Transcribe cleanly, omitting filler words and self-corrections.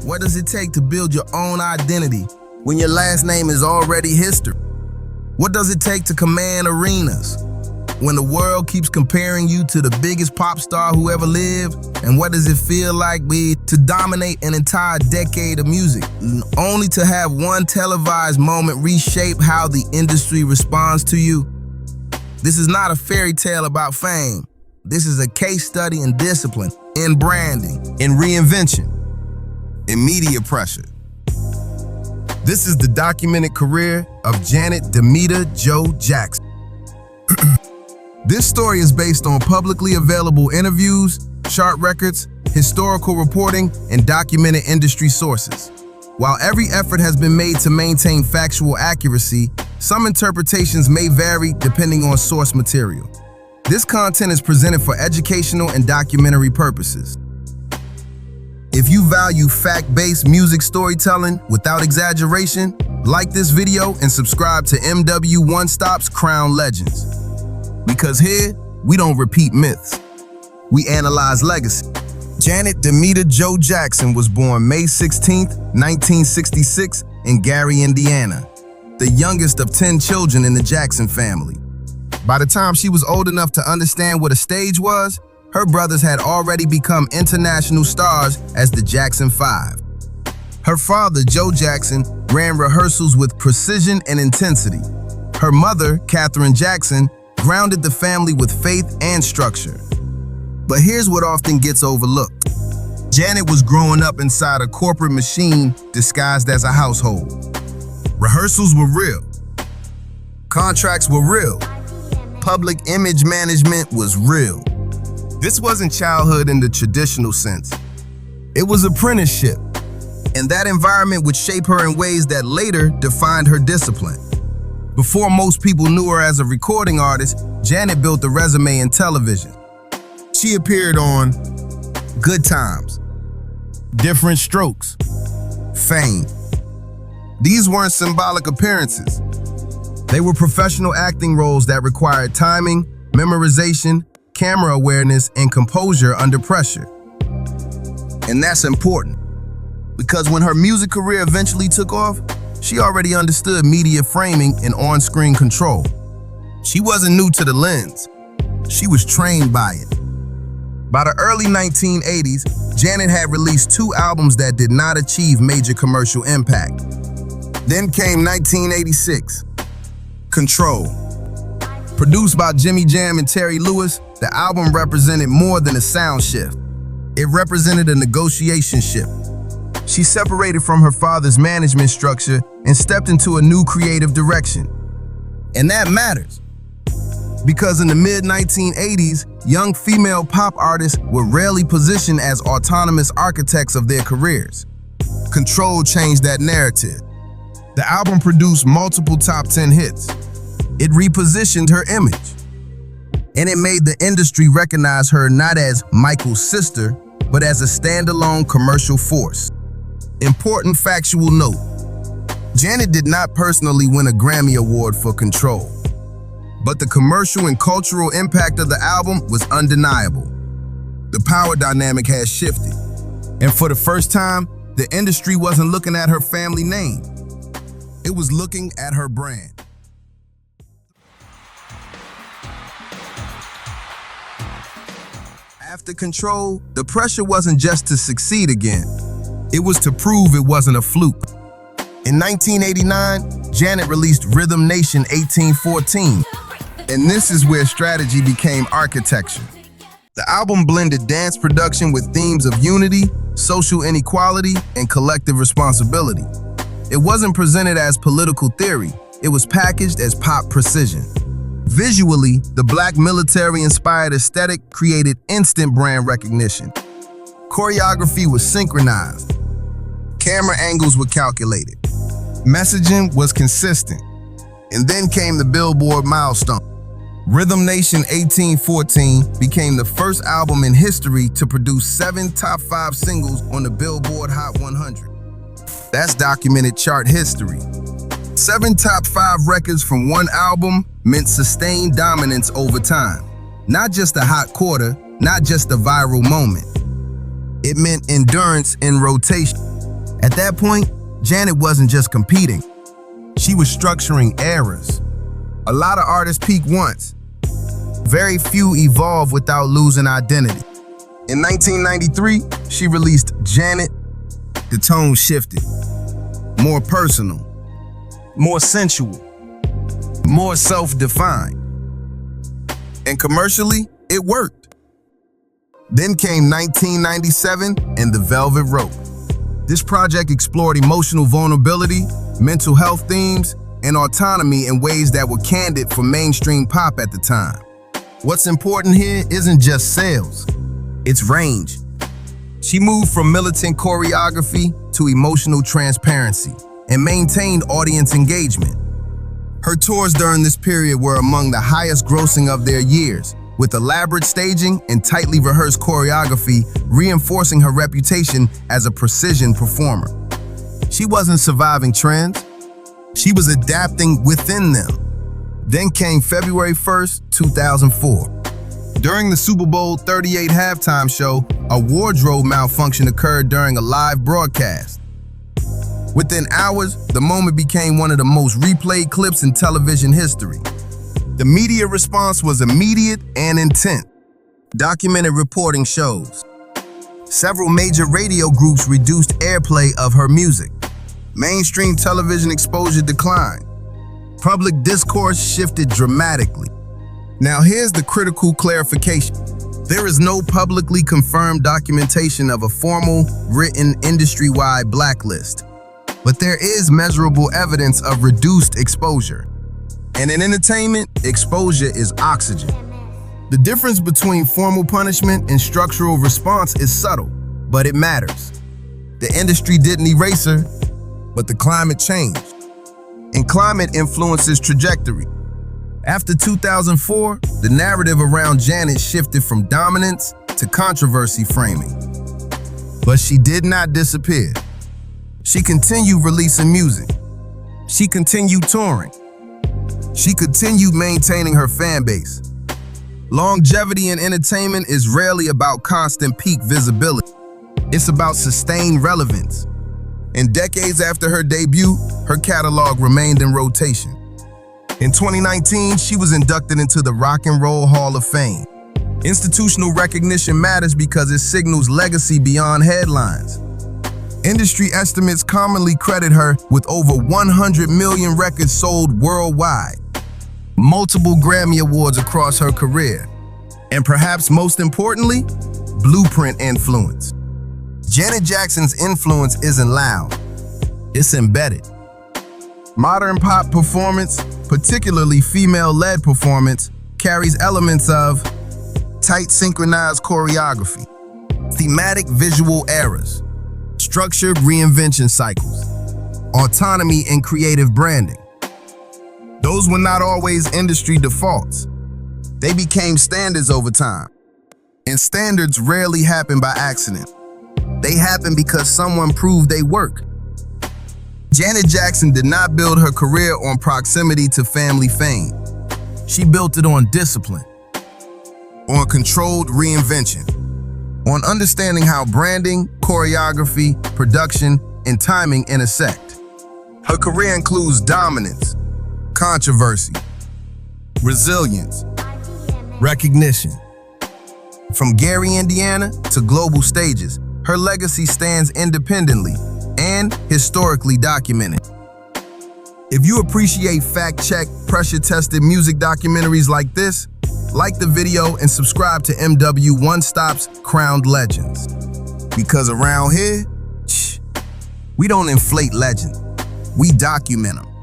What does it take to build your own identity when your last name is already history? What does it take to command arenas when the world keeps comparing you to the biggest pop star who ever lived? And what does it feel like to dominate an entire decade of music, only to have one televised moment reshape how the industry responds to you? This is not a fairy tale about fame. This is a case study in discipline, in branding, in reinvention, in media pressure. This is the documented career of Janet Demita Jo Jackson. This story is based on publicly available interviews, chart records, historical reporting, and documented industry sources. While every effort has been made to maintain factual accuracy, some interpretations may vary depending on source material. This content is presented for educational and documentary purposes. If you value fact-based music storytelling without exaggeration, like this video and subscribe to MW1stop's Crowned Legends. Because here, we don't repeat myths. We analyze legacy. Janet Demita Jo Jackson was born May 16, 1966 in Gary, Indiana, the youngest of 10 children in the Jackson family. By the time she was old enough to understand what a stage was, her brothers had already become international stars as the Jackson 5. Her father, Joe Jackson, ran rehearsals with precision and intensity. Her mother, Katherine Jackson, grounded the family with faith and structure. But here's what often gets overlooked. Janet was growing up inside a corporate machine disguised as a household. Rehearsals were real. Contracts were real. Public image management was real. This wasn't childhood in the traditional sense. It was apprenticeship. And that environment would shape her in ways that later defined her discipline. Before most people knew her as a recording artist, Janet built a resume in television. She appeared on Good Times, Different Strokes, Fame. These weren't symbolic appearances. They were professional acting roles that required timing, memorization, camera awareness, and composure under pressure. And that's important, because when her music career eventually took off, she already understood media framing and on-screen control. She wasn't new to the lens. She was trained by it. By the early 1980s, Janet had released 2 albums that did not achieve major commercial impact. Then came 1986, Control. Produced by Jimmy Jam and Terry Lewis, the album represented more than a sound shift. It represented a negotiation shift. She separated from her father's management structure and stepped into a new creative direction. And that matters, because in the mid-1980s, young female pop artists were rarely positioned as autonomous architects of their careers. Control changed that narrative. The album produced multiple top 10 hits. It repositioned her image. And it made the industry recognize her not as Michael's sister, but as a standalone commercial force. Important factual note: Janet did not personally win a Grammy Award for Control, but the commercial and cultural impact of the album was undeniable. The power dynamic had shifted, and for the first time, the industry wasn't looking at her family name. It was looking at her brand. After Control, the pressure wasn't just to succeed again. It was to prove it wasn't a fluke. In 1989, Janet released Rhythm Nation 1814, and this is where strategy became architecture. The album blended dance production with themes of unity, social inequality, and collective responsibility. It wasn't presented as political theory, it was packaged as pop precision. Visually, the Black military-inspired aesthetic created instant brand recognition. Choreography was synchronized. Camera angles were calculated. Messaging was consistent. And then came the Billboard milestone. Rhythm Nation 1814 became the first album in history to produce 7 top 5 singles on the Billboard Hot 100. That's documented chart history. 7 top 5 records from one album meant sustained dominance over time. Not just a hot quarter, not just a viral moment. It meant endurance in rotation. At that point, Janet wasn't just competing. She was structuring eras. A lot of artists peak once. Very few evolve without losing identity. In 1993, she released Janet. The tone shifted. More personal, more sensual, more self-defined. And commercially, it worked. Then came 1997 and The Velvet Rope. This project explored emotional vulnerability, mental health themes, and autonomy in ways that were candid for mainstream pop at the time. What's important here isn't just sales, it's range. She moved from militant choreography to emotional transparency and maintained audience engagement. Her tours during this period were among the highest grossing of their years, with elaborate staging and tightly rehearsed choreography reinforcing her reputation as a precision performer. She wasn't surviving trends, she was adapting within them. Then came February 1st, 2004. During the Super Bowl 38 halftime show, a wardrobe malfunction occurred during a live broadcast. Within hours, the moment became one of the most replayed clips in television history. The media response was immediate and intense. Documented reporting shows. Several major radio groups reduced airplay of her music. Mainstream television exposure declined. Public discourse shifted dramatically. Now here's the critical clarification. There is no publicly confirmed documentation of a formal, written, industry-wide blacklist. But there is measurable evidence of reduced exposure. And in entertainment, exposure is oxygen. The difference between formal punishment and structural response is subtle, but it matters. The industry didn't erase her, but the climate changed. And climate influences trajectory. After 2004, the narrative around Janet shifted from dominance to controversy framing. But she did not disappear. She continued releasing music. She continued touring. She continued maintaining her fan base. Longevity in entertainment is rarely about constant peak visibility. It's about sustained relevance. And decades after her debut, her catalog remained in rotation. In 2019, she was inducted into the Rock and Roll Hall of Fame. Institutional recognition matters because it signals legacy beyond headlines. Industry estimates commonly credit her with over 100 million records sold worldwide, multiple Grammy Awards across her career, and perhaps most importantly, blueprint influence. Janet Jackson's influence isn't loud, it's embedded. Modern pop performance, particularly female-led performance, carries elements of tight synchronized choreography, thematic visual eras, structured reinvention cycles, autonomy and creative branding. Those were not always industry defaults. They became standards over time. And standards rarely happen by accident. They happen because someone proved they work. Janet Jackson did not build her career on proximity to family fame. She built it on discipline, on controlled reinvention, on understanding how branding, choreography, production, and timing intersect. Her career includes dominance, controversy, resilience, recognition. From Gary, Indiana to global stages, her legacy stands independently and historically documented. If you appreciate fact-checked, pressure-tested music documentaries like this, like the video and subscribe to MW1stop's Crowned Legends. Because around here, we don't inflate legends, we document them.